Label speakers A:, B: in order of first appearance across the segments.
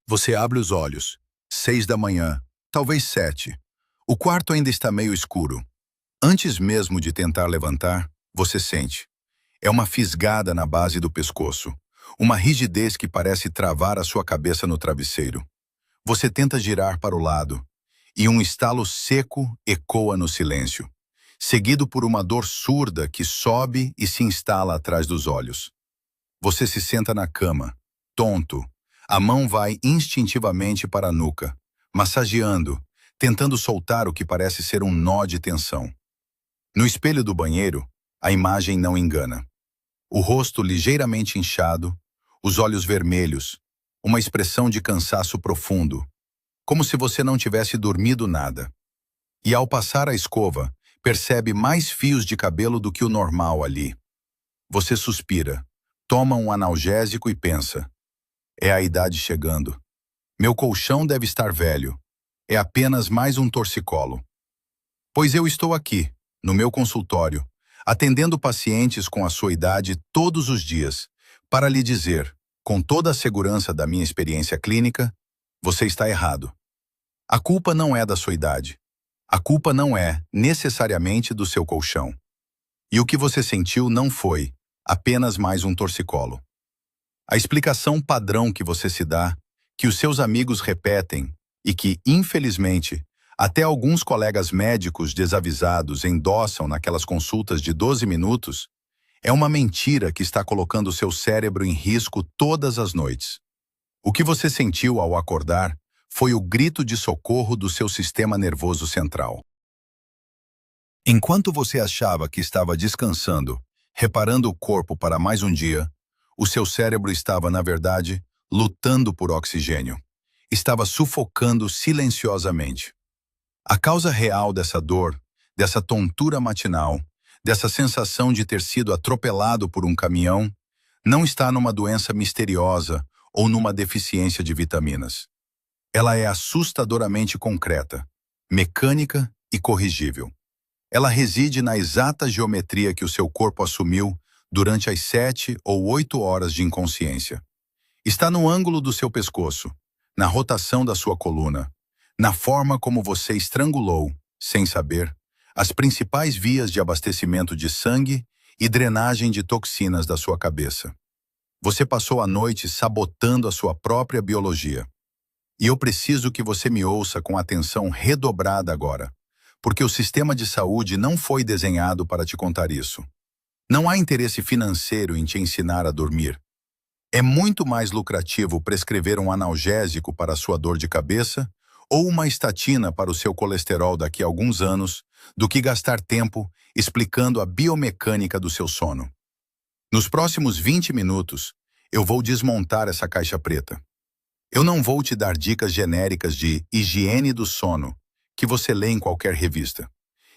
A: Você abre os olhos. 6 da manhã, talvez 7. O quarto ainda está meio escuro. Antes mesmo de tentar levantar, você sente. É uma fisgada na base do pescoço. Uma rigidez que parece travar a sua cabeça no travesseiro. Você tenta girar para o lado. E um estalo seco ecoa no silêncio, seguido por uma dor surda que sobe e se instala atrás dos olhos. Você se senta na cama, tonto. A mão vai instintivamente para a nuca, massageando, tentando soltar o que parece ser um nó de tensão. No espelho do banheiro, a imagem não engana. O rosto ligeiramente inchado, os olhos vermelhos, uma expressão de cansaço profundo, como se você não tivesse dormido nada. E ao passar a escova, percebe mais fios de cabelo do que o normal ali. Você suspira, toma um analgésico e pensa: é a idade chegando. Meu colchão deve estar velho. É apenas mais um torcicolo. Pois eu estou aqui, no meu consultório, atendendo pacientes com a sua idade todos os dias, para lhe dizer, com toda a segurança da minha experiência clínica, você está errado. A culpa não é da sua idade. A culpa não é, necessariamente, do seu colchão. E o que você sentiu não foi apenas mais um torcicolo. A explicação padrão que você se dá, que os seus amigos repetem e que, infelizmente, até alguns colegas médicos desavisados endossam naquelas consultas de 12 minutos, é uma mentira que está colocando seu cérebro em risco todas as noites. O que você sentiu ao acordar foi o grito de socorro do seu sistema nervoso central. Enquanto você achava que estava descansando, reparando o corpo para mais um dia, o seu cérebro estava, na verdade, lutando por oxigênio. Estava sufocando silenciosamente. A causa real dessa dor, dessa tontura matinal, dessa sensação de ter sido atropelado por um caminhão, não está numa doença misteriosa ou numa deficiência de vitaminas. Ela é assustadoramente concreta, mecânica e corrigível. Ela reside na exata geometria que o seu corpo assumiu durante as 7 ou 8 horas de inconsciência. Está no ângulo do seu pescoço, na rotação da sua coluna, na forma como você estrangulou, sem saber, as principais vias de abastecimento de sangue e drenagem de toxinas da sua cabeça. Você passou a noite sabotando a sua própria biologia. E eu preciso que você me ouça com atenção redobrada agora, porque o sistema de saúde não foi desenhado para te contar isso. Não há interesse financeiro em te ensinar a dormir. É muito mais lucrativo prescrever um analgésico para a sua dor de cabeça ou uma estatina para o seu colesterol daqui a alguns anos do que gastar tempo explicando a biomecânica do seu sono. Nos próximos 20 minutos, eu vou desmontar essa caixa preta. Eu não vou te dar dicas genéricas de higiene do sono que você lê em qualquer revista.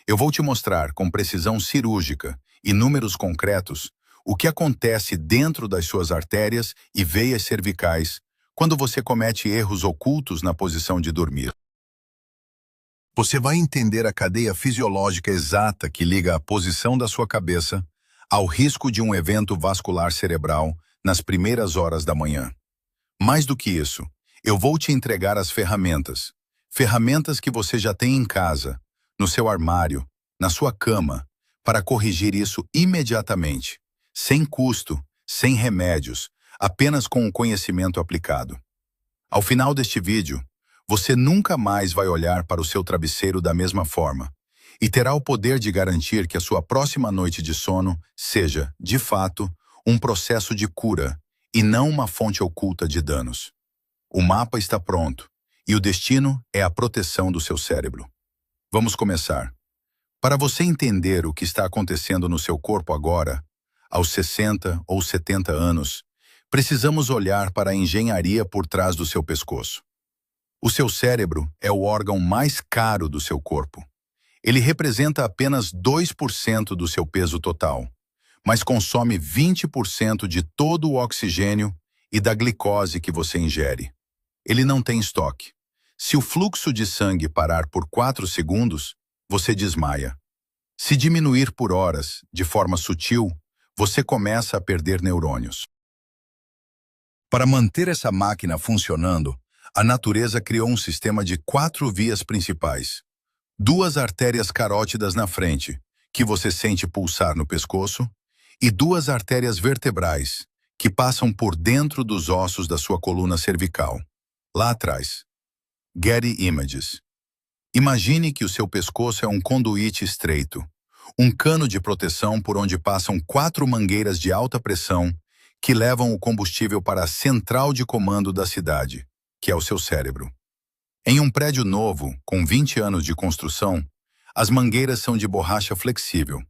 A: Eu vou te mostrar com precisão cirúrgica e números concretos o que acontece dentro das suas artérias e veias cervicais quando você comete erros ocultos na posição de dormir. Você vai entender a cadeia fisiológica exata que liga a posição da sua cabeça ao risco de um evento vascular cerebral nas primeiras horas da manhã. Mais do que isso, eu vou te entregar as ferramentas. Ferramentas que você já tem em casa, no seu armário, na sua cama, para corrigir isso imediatamente, sem custo, sem remédios, apenas com o conhecimento aplicado. Ao final deste vídeo, você nunca mais vai olhar para o seu travesseiro da mesma forma e terá o poder de garantir que a sua próxima noite de sono seja, de fato, um processo de cura e não uma fonte oculta de danos. O mapa está pronto e o destino é a proteção do seu cérebro. Vamos começar. Para você entender o que está acontecendo no seu corpo agora, aos 60 ou 70 anos, precisamos olhar para a engenharia por trás do seu pescoço. O seu cérebro é o órgão mais caro do seu corpo. Ele representa apenas 2% do seu peso total, mas consome 20% de todo o oxigênio e da glicose que você ingere. Ele não tem estoque. Se o fluxo de sangue parar por 4 segundos, você desmaia. Se diminuir por horas, de forma sutil, você começa a perder neurônios. Para manter essa máquina funcionando, A natureza criou um sistema de 4 vias principais. 2 artérias carótidas na frente, que você sente pulsar no pescoço, e 2 artérias vertebrais, que passam por dentro dos ossos da sua coluna cervical. Lá atrás. Getty Images. Imagine que o seu pescoço é um conduíte estreito, um cano de proteção por onde passam 4 mangueiras de alta pressão que levam o combustível para a central de comando da cidade, que é o seu cérebro. Em um prédio novo, com 20 anos de construção, as mangueiras são de borracha flexível.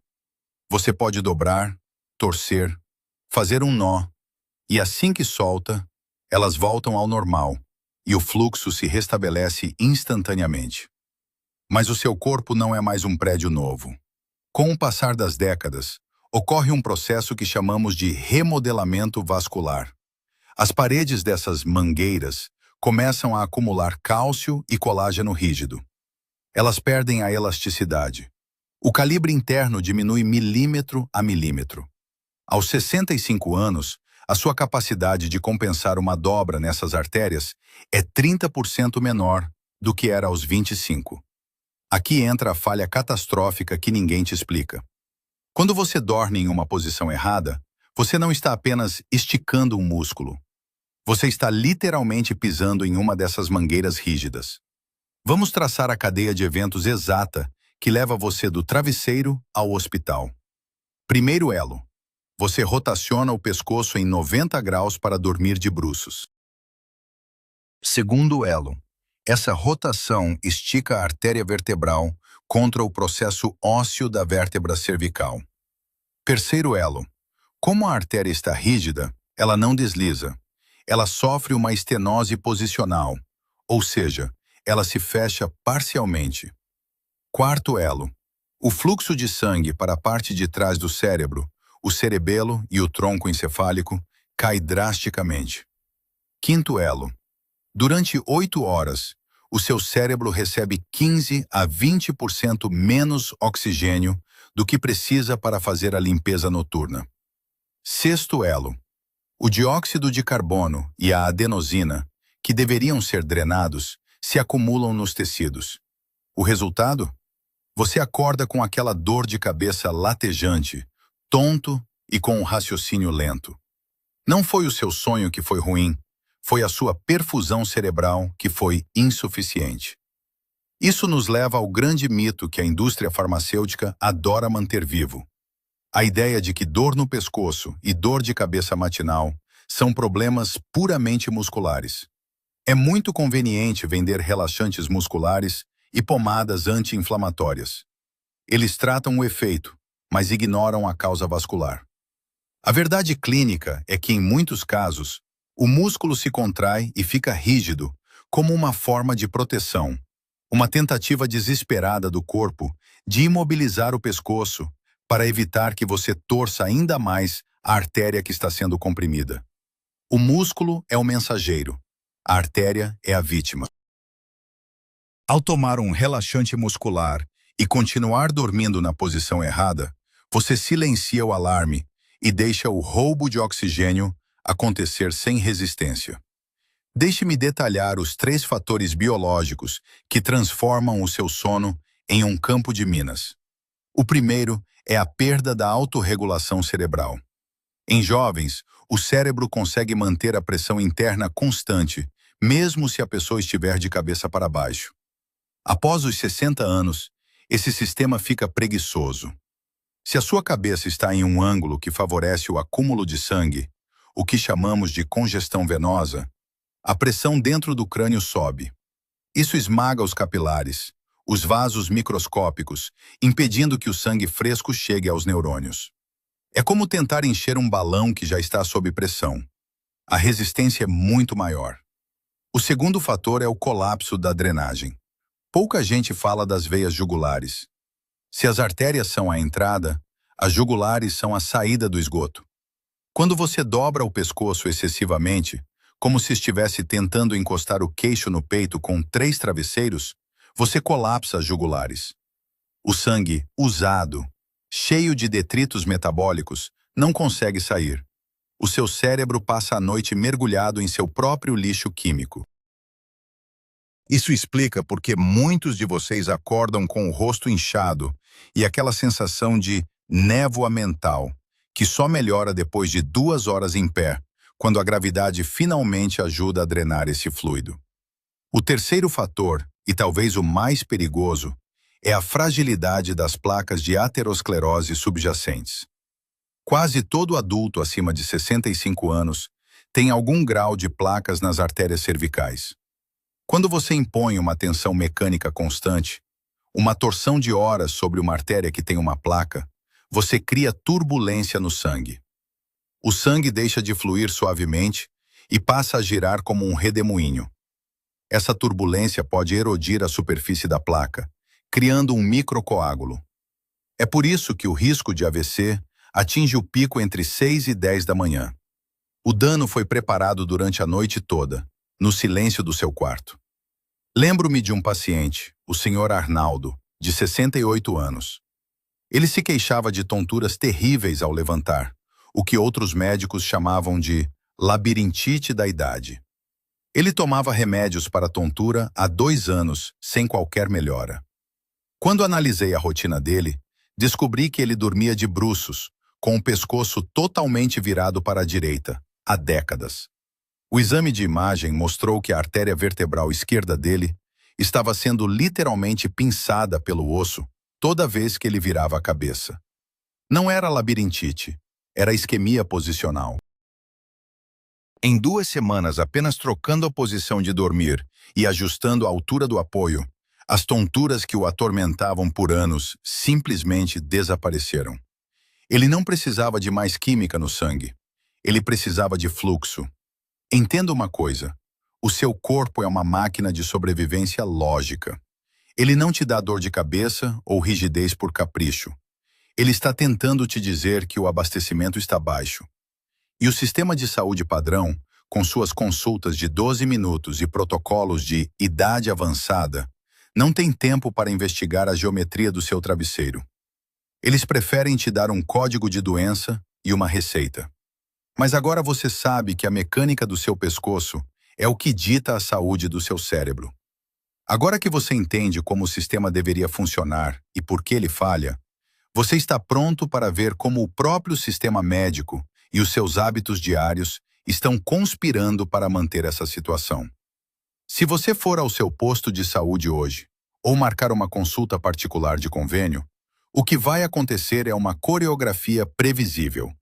A: Você pode dobrar, torcer, fazer um nó, e assim que solta, elas voltam ao normal, e o fluxo se restabelece instantaneamente. Mas o seu corpo não é mais um prédio novo. Com o passar das décadas, ocorre um processo que chamamos de remodelamento vascular. As paredes dessas mangueiras começam a acumular cálcio e colágeno rígido. Elas perdem a elasticidade. O calibre interno diminui milímetro a milímetro. Aos 65 anos, a sua capacidade de compensar uma dobra nessas artérias é 30% menor do que era aos 25. Aqui entra a falha catastrófica que ninguém te explica. Quando você dorme em uma posição errada, você não está apenas esticando um músculo. Você está literalmente pisando em uma dessas mangueiras rígidas. Vamos traçar a cadeia de eventos exata que leva você do travesseiro ao hospital. Primeiro elo. Você rotaciona o pescoço em 90 graus para dormir de bruços. Segundo elo. Essa rotação estica a artéria vertebral contra o processo ósseo da vértebra cervical. Terceiro elo. Como a artéria está rígida, ela não desliza. Ela sofre uma estenose posicional, ou seja, ela se fecha parcialmente. Quarto elo. O fluxo de sangue para a parte de trás do cérebro, o cerebelo e o tronco encefálico, cai drasticamente. Quinto elo. Durante 8 horas, o seu cérebro recebe 15 a 20% menos oxigênio do que precisa para fazer a limpeza noturna. Sexto elo. O dióxido de carbono e a adenosina, que deveriam ser drenados, se acumulam nos tecidos. O resultado? Você acorda com aquela dor de cabeça latejante, tonto e com um raciocínio lento. Não foi o seu sonho que foi ruim, foi a sua perfusão cerebral que foi insuficiente. Isso nos leva ao grande mito que a indústria farmacêutica adora manter vivo. A ideia de que dor no pescoço e dor de cabeça matinal são problemas puramente musculares. É muito conveniente vender relaxantes musculares e pomadas anti-inflamatórias. Eles tratam o efeito, mas ignoram a causa vascular. A verdade clínica é que, em muitos casos, o músculo se contrai e fica rígido, como uma forma de proteção, uma tentativa desesperada do corpo de imobilizar o pescoço para evitar que você torça ainda mais a artéria que está sendo comprimida. O músculo é o mensageiro, a artéria é a vítima. Ao tomar um relaxante muscular e continuar dormindo na posição errada, você silencia o alarme e deixa o roubo de oxigênio acontecer sem resistência. Deixe-me detalhar os 3 fatores biológicos que transformam o seu sono em um campo de minas. O primeiro é a perda da autorregulação cerebral. Em jovens, o cérebro consegue manter a pressão interna constante, mesmo se a pessoa estiver de cabeça para baixo. Após os 60 anos, esse sistema fica preguiçoso. Se a sua cabeça está em um ângulo que favorece o acúmulo de sangue, o que chamamos de congestão venosa, a pressão dentro do crânio sobe. Isso esmaga os capilares, os vasos microscópicos, impedindo que o sangue fresco chegue aos neurônios. É como tentar encher um balão que já está sob pressão. A resistência é muito maior. O segundo fator é o colapso da drenagem. Pouca gente fala das veias jugulares. Se as artérias são a entrada, as jugulares são a saída do esgoto. Quando você dobra o pescoço excessivamente, como se estivesse tentando encostar o queixo no peito com 3 travesseiros, você colapsa as jugulares. O sangue, usado, cheio de detritos metabólicos, não consegue sair. O seu cérebro passa a noite mergulhado em seu próprio lixo químico. Isso explica porque muitos de vocês acordam com o rosto inchado e aquela sensação de névoa mental, que só melhora depois de 2 horas em pé, quando a gravidade finalmente ajuda a drenar esse fluido. O terceiro fator, e talvez o mais perigoso, é a fragilidade das placas de aterosclerose subjacentes. Quase todo adulto acima de 65 anos tem algum grau de placas nas artérias cervicais. Quando você impõe uma tensão mecânica constante, uma torção de horas sobre uma artéria que tem uma placa, você cria turbulência no sangue. O sangue deixa de fluir suavemente e passa a girar como um redemoinho. Essa turbulência pode erodir a superfície da placa, criando um microcoágulo. É por isso que o risco de AVC atinge o pico entre 6 e 10 da manhã. O dano foi preparado durante a noite toda, no silêncio do seu quarto. Lembro-me de um paciente, o Sr. Arnaldo, de 68 anos. Ele se queixava de tonturas terríveis ao levantar, o que outros médicos chamavam de labirintite da idade. Ele tomava remédios para a tontura há 2 anos, sem qualquer melhora. Quando analisei a rotina dele, descobri que ele dormia de bruços, com o pescoço totalmente virado para a direita, há décadas. O exame de imagem mostrou que a artéria vertebral esquerda dele estava sendo literalmente pinçada pelo osso toda vez que ele virava a cabeça. Não era labirintite, era isquemia posicional. Em 2 semanas, apenas trocando a posição de dormir e ajustando a altura do apoio, as tonturas que o atormentavam por anos simplesmente desapareceram. Ele não precisava de mais química no sangue. Ele precisava de fluxo. Entenda uma coisa, o seu corpo é uma máquina de sobrevivência lógica. Ele não te dá dor de cabeça ou rigidez por capricho. Ele está tentando te dizer que o abastecimento está baixo. E o sistema de saúde padrão, com suas consultas de 12 minutos e protocolos de idade avançada, não tem tempo para investigar a geometria do seu travesseiro. Eles preferem te dar um código de doença e uma receita. Mas agora você sabe que a mecânica do seu pescoço é o que dita a saúde do seu cérebro. Agora que você entende como o sistema deveria funcionar e por que ele falha, você está pronto para ver como o próprio sistema médico e os seus hábitos diários estão conspirando para manter essa situação. Se você for ao seu posto de saúde hoje, ou marcar uma consulta particular de convênio, o que vai acontecer é uma coreografia previsível.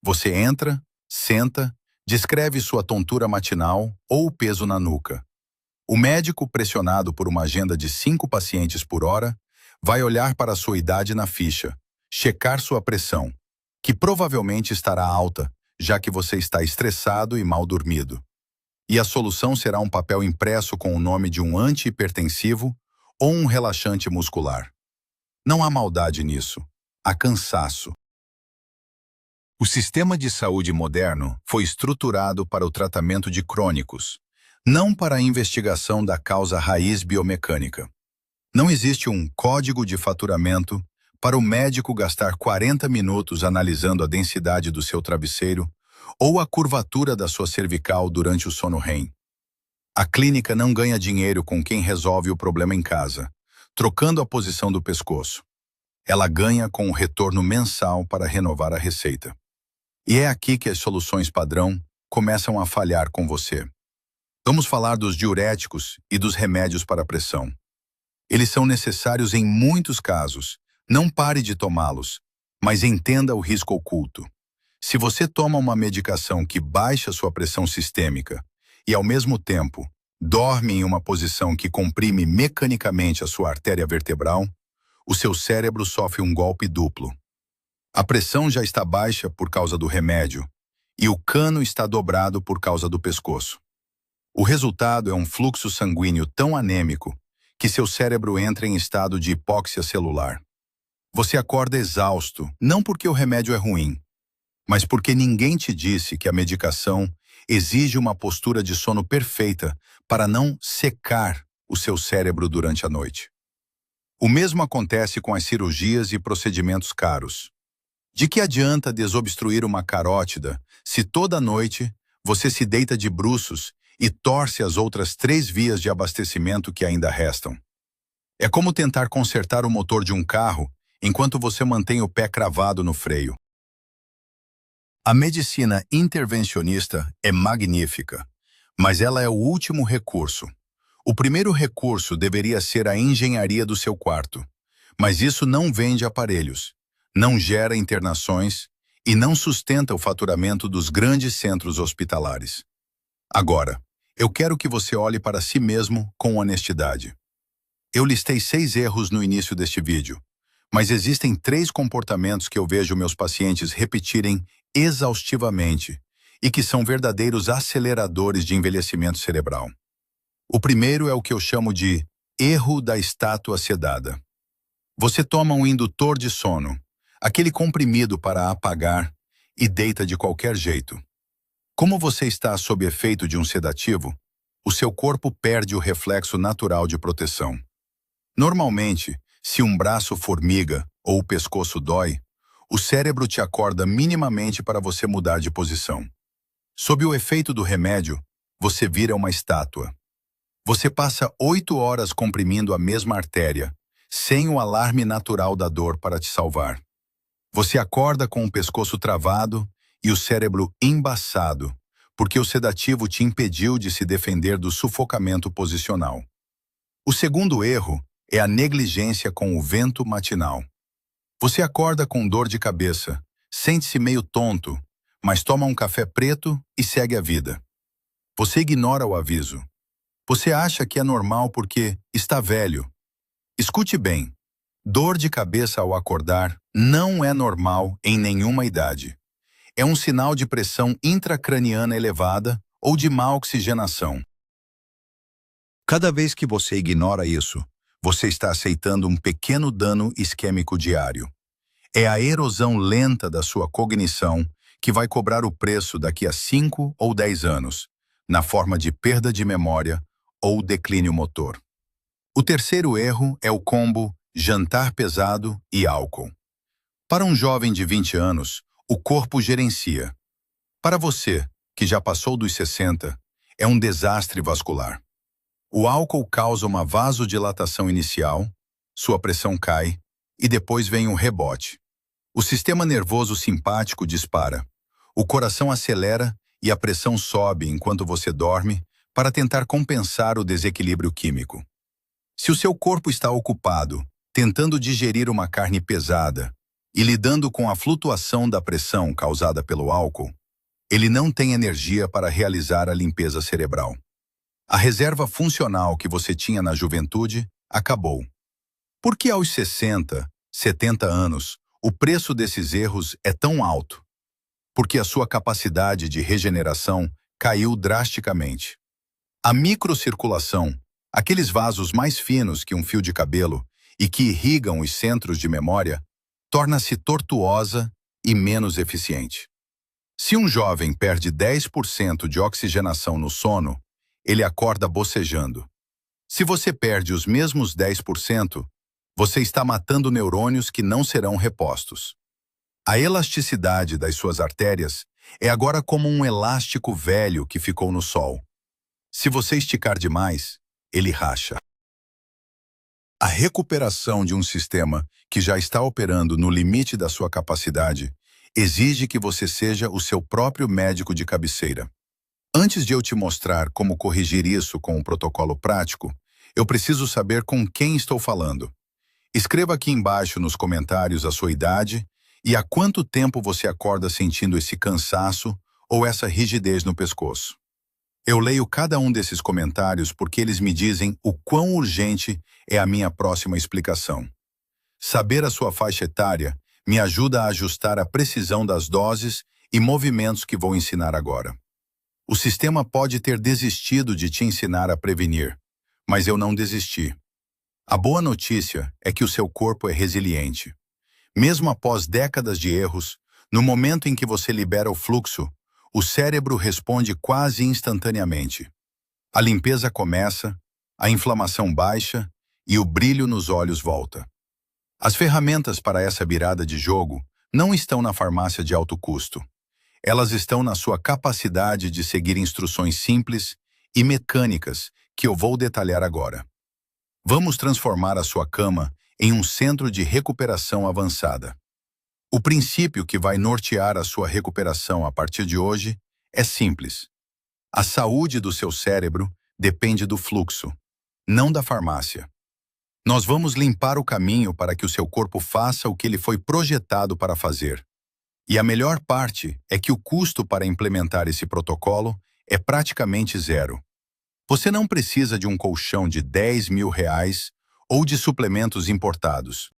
A: Você entra, senta, descreve sua tontura matinal ou o peso na nuca. O médico, pressionado por uma agenda de 5 pacientes por hora, vai olhar para a sua idade na ficha, checar sua pressão, que provavelmente estará alta, já que você está estressado e mal dormido. E a solução será um papel impresso com o nome de um antihipertensivo ou um relaxante muscular. Não há maldade nisso, há cansaço. O sistema de saúde moderno foi estruturado para o tratamento de crônicos, não para a investigação da causa raiz biomecânica. Não existe um código de faturamento para o médico gastar 40 minutos analisando a densidade do seu travesseiro ou a curvatura da sua cervical durante o sono REM. A clínica não ganha dinheiro com quem resolve o problema em casa, trocando a posição do pescoço. Ela ganha com o retorno mensal para renovar a receita. E é aqui que as soluções padrão começam a falhar com você. Vamos falar dos diuréticos e dos remédios para a pressão. Eles são necessários em muitos casos. Não pare de tomá-los, mas entenda o risco oculto. Se você toma uma medicação que baixa sua pressão sistêmica e, ao mesmo tempo, dorme em uma posição que comprime mecanicamente a sua artéria vertebral, o seu cérebro sofre um golpe duplo. A pressão já está baixa por causa do remédio e o cano está dobrado por causa do pescoço. O resultado é um fluxo sanguíneo tão anêmico que seu cérebro entra em estado de hipóxia celular. Você acorda exausto, não porque o remédio é ruim, mas porque ninguém te disse que a medicação exige uma postura de sono perfeita para não secar o seu cérebro durante a noite. O mesmo acontece com as cirurgias e procedimentos caros. De que adianta desobstruir uma carótida se toda noite você se deita de bruços e torce as outras 3 vias de abastecimento que ainda restam. É como tentar consertar o motor de um carro enquanto você mantém o pé cravado no freio. A medicina intervencionista é magnífica, mas ela é o último recurso. O primeiro recurso deveria ser a engenharia do seu quarto, mas isso não vende aparelhos, não gera internações e não sustenta o faturamento dos grandes centros hospitalares. Agora, eu quero que você olhe para si mesmo com honestidade. Eu listei 6 erros no início deste vídeo, mas existem 3 comportamentos que eu vejo meus pacientes repetirem exaustivamente e que são verdadeiros aceleradores de envelhecimento cerebral. O primeiro é o que eu chamo de erro da estátua sedada. Você toma um indutor de sono, aquele comprimido para apagar, e deita de qualquer jeito. Como você está sob efeito de um sedativo, o seu corpo perde o reflexo natural de proteção. Normalmente, se um braço formiga ou o pescoço dói, o cérebro te acorda minimamente para você mudar de posição. Sob o efeito do remédio, você vira uma estátua. Você passa 8 horas comprimindo a mesma artéria, sem o alarme natural da dor para te salvar. Você acorda com o pescoço travado e o cérebro embaçado, porque o sedativo te impediu de se defender do sufocamento posicional. O segundo erro é a negligência com o vento matinal. Você acorda com dor de cabeça, sente-se meio tonto, mas toma um café preto e segue a vida. Você ignora o aviso. Você acha que é normal porque está velho. Escute bem, dor de cabeça ao acordar não é normal em nenhuma idade. É um sinal de pressão intracraniana elevada ou de má oxigenação. Cada vez que você ignora isso, você está aceitando um pequeno dano isquêmico diário. É a erosão lenta da sua cognição que vai cobrar o preço daqui a 5 ou 10 anos, na forma de perda de memória ou declínio motor. O terceiro erro é o combo jantar pesado e álcool. Para um jovem de 20 anos, o corpo gerencia. Para você, que já passou dos 60, é um desastre vascular. O álcool causa uma vasodilatação inicial, sua pressão cai e depois vem um rebote. O sistema nervoso simpático dispara. O coração acelera e a pressão sobe enquanto você dorme para tentar compensar o desequilíbrio químico. Se o seu corpo está ocupado, tentando digerir uma carne pesada e lidando com a flutuação da pressão causada pelo álcool, ele não tem energia para realizar a limpeza cerebral. A reserva funcional que você tinha na juventude acabou. Por que aos 60, 70 anos, o preço desses erros é tão alto? Porque a sua capacidade de regeneração caiu drasticamente. A microcirculação, aqueles vasos mais finos que um fio de cabelo e que irrigam os centros de memória, torna-se tortuosa e menos eficiente. Se um jovem perde 10% de oxigenação no sono, ele acorda bocejando. Se você perde os mesmos 10%, você está matando neurônios que não serão repostos. A elasticidade das suas artérias é agora como um elástico velho que ficou no sol. Se você esticar demais, ele racha. A recuperação de um sistema que já está operando no limite da sua capacidade exige que você seja o seu próprio médico de cabeceira. Antes de eu te mostrar como corrigir isso com um protocolo prático, eu preciso saber com quem estou falando. Escreva aqui embaixo nos comentários a sua idade e há quanto tempo você acorda sentindo esse cansaço ou essa rigidez no pescoço. Eu leio cada um desses comentários porque eles me dizem o quão urgente é a minha próxima explicação. Saber a sua faixa etária me ajuda a ajustar a precisão das doses e movimentos que vou ensinar agora. O sistema pode ter desistido de te ensinar a prevenir, mas eu não desisti. A boa notícia é que o seu corpo é resiliente. Mesmo após décadas de erros, no momento em que você libera o fluxo, o cérebro responde quase instantaneamente. A limpeza começa, a inflamação baixa e o brilho nos olhos volta. As ferramentas para essa virada de jogo não estão na farmácia de alto custo. Elas estão na sua capacidade de seguir instruções simples e mecânicas que eu vou detalhar agora. Vamos transformar a sua cama em um centro de recuperação avançada. O princípio que vai nortear a sua recuperação a partir de hoje é simples. A saúde do seu cérebro depende do fluxo, não da farmácia. Nós vamos limpar o caminho para que o seu corpo faça o que ele foi projetado para fazer. E a melhor parte é que o custo para implementar esse protocolo é praticamente zero. Você não precisa de um colchão de R$ 10.000 ou de suplementos importados.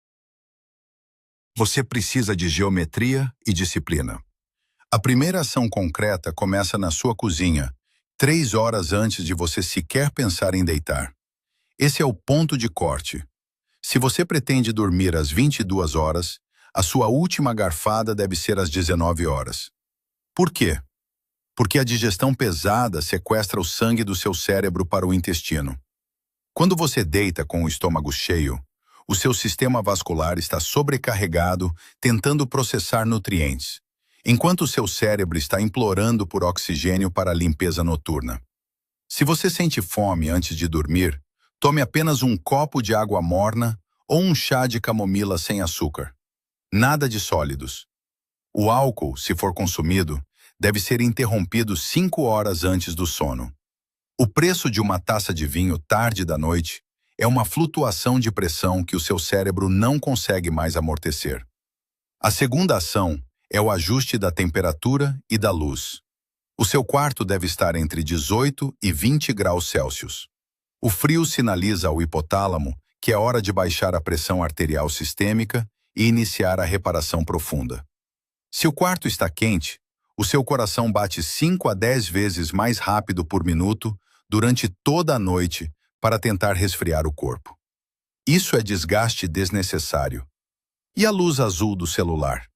A: Você precisa de geometria e disciplina. A primeira ação concreta começa na sua cozinha, 3 horas antes de você sequer pensar em deitar. Esse é o ponto de corte. Se você pretende dormir às 22 horas, a sua última garfada deve ser às 19 horas. Por quê? Porque a digestão pesada sequestra o sangue do seu cérebro para o intestino. Quando você deita com o estômago cheio, o seu sistema vascular está sobrecarregado tentando processar nutrientes, enquanto o seu cérebro está implorando por oxigênio para a limpeza noturna. Se você sente fome antes de dormir, tome apenas um copo de água morna ou um chá de camomila sem açúcar. Nada de sólidos. O álcool, se for consumido, deve ser interrompido 5 horas antes do sono. O preço de uma taça de vinho tarde da noite é uma flutuação de pressão que o seu cérebro não consegue mais amortecer. A segunda ação é o ajuste da temperatura e da luz. O seu quarto deve estar entre 18 e 20 graus Celsius. O frio sinaliza ao hipotálamo que é hora de baixar a pressão arterial sistêmica e iniciar a reparação profunda. Se o quarto está quente, o seu coração bate 5 a 10 vezes mais rápido por minuto durante toda a noite para tentar resfriar o corpo. Isso é desgaste desnecessário. E a luz azul do celular?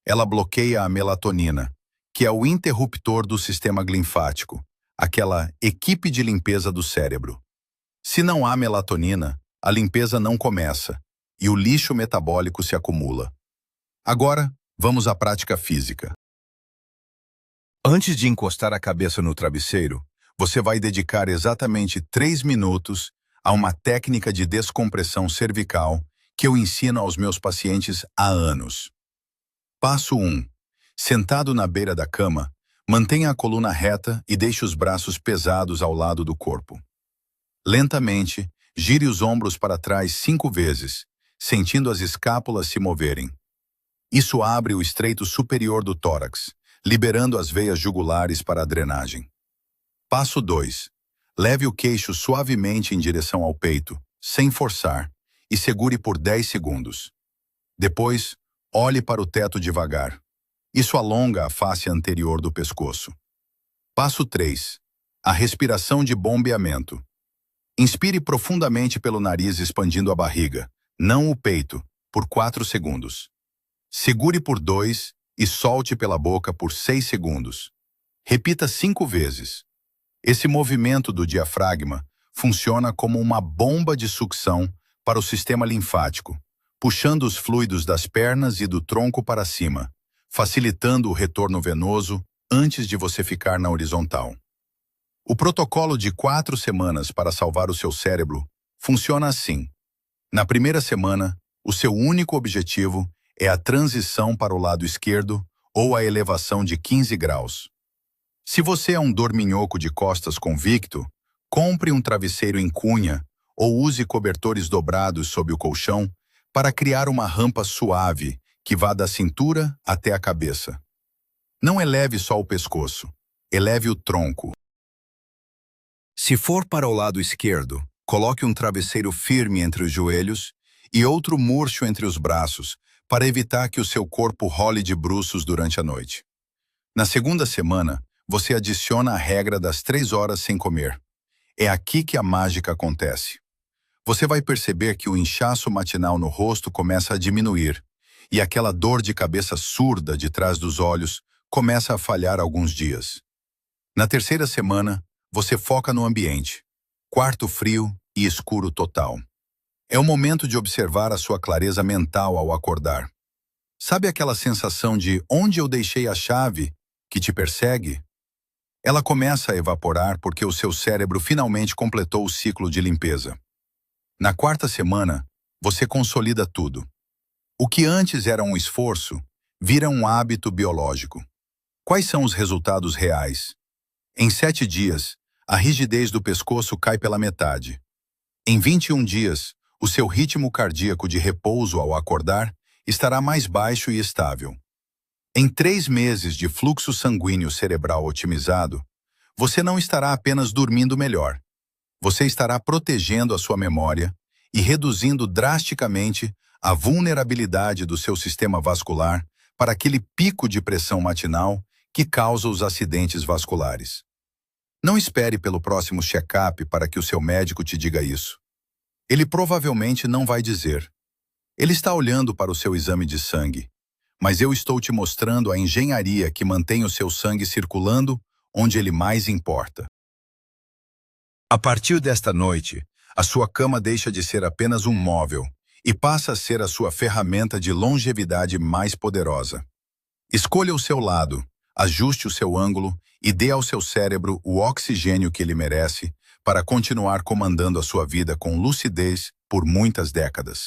A: Ela bloqueia a melatonina, que é o interruptor do sistema linfático, aquela equipe de limpeza do cérebro. Se não há melatonina, a limpeza não começa e o lixo metabólico se acumula. Agora, vamos à prática física. Antes de encostar a cabeça no travesseiro, você vai dedicar exatamente 3 minutos a uma técnica de descompressão cervical que eu ensino aos meus pacientes há anos. Passo 1. Sentado na beira da cama, mantenha a coluna reta e deixe os braços pesados ao lado do corpo. Lentamente, gire os ombros para trás 5 vezes, sentindo as escápulas se moverem. Isso abre o estreito superior do tórax, liberando as veias jugulares para a drenagem. Passo 2. Leve o queixo suavemente em direção ao peito, sem forçar, e segure por 10 segundos. Depois, olhe para o teto devagar. Isso alonga a face anterior do pescoço. Passo 3. A respiração de bombeamento. Inspire profundamente pelo nariz expandindo a barriga, não o peito, por 4 segundos. Segure por 2 e solte pela boca por 6 segundos. Repita 5 vezes. Esse movimento do diafragma funciona como uma bomba de sucção para o sistema linfático, puxando os fluidos das pernas e do tronco para cima, facilitando o retorno venoso antes de você ficar na horizontal. O protocolo de 4 semanas para salvar o seu cérebro funciona assim. Na primeira semana, o seu único objetivo é a transição para o lado esquerdo ou a elevação de 15 graus. Se você é um dorminhoco de costas convicto, compre um travesseiro em cunha ou use cobertores dobrados sob o colchão para criar uma rampa suave que vá da cintura até a cabeça. Não eleve só o pescoço, eleve o tronco. Se for para o lado esquerdo, coloque um travesseiro firme entre os joelhos e outro murcho entre os braços para evitar que o seu corpo role de bruços durante a noite. Na segunda semana, você adiciona a regra das 3 horas sem comer. É aqui que a mágica acontece. Você vai perceber que o inchaço matinal no rosto começa a diminuir e aquela dor de cabeça surda de trás dos olhos começa a falhar alguns dias. Na terceira semana, você foca no ambiente. Quarto frio e escuro total. É o momento de observar a sua clareza mental ao acordar. Sabe aquela sensação de onde eu deixei a chave que te persegue? Ela começa a evaporar porque o seu cérebro finalmente completou o ciclo de limpeza. Na quarta semana, você consolida tudo. O que antes era um esforço, vira um hábito biológico. Quais são os resultados reais? Em 7 dias, a rigidez do pescoço cai pela metade. Em 21 dias, o seu ritmo cardíaco de repouso ao acordar estará mais baixo e estável. Em 3 meses de fluxo sanguíneo cerebral otimizado, você não estará apenas dormindo melhor. Você estará protegendo a sua memória e reduzindo drasticamente a vulnerabilidade do seu sistema vascular para aquele pico de pressão matinal que causa os acidentes vasculares. Não espere pelo próximo check-up para que o seu médico te diga isso. Ele provavelmente não vai dizer. Ele está olhando para o seu exame de sangue, mas eu estou te mostrando a engenharia que mantém o seu sangue circulando onde ele mais importa. A partir desta noite, a sua cama deixa de ser apenas um móvel e passa a ser a sua ferramenta de longevidade mais poderosa. Escolha o seu lado, ajuste o seu ângulo e dê ao seu cérebro o oxigênio que ele merece para continuar comandando a sua vida com lucidez por muitas décadas.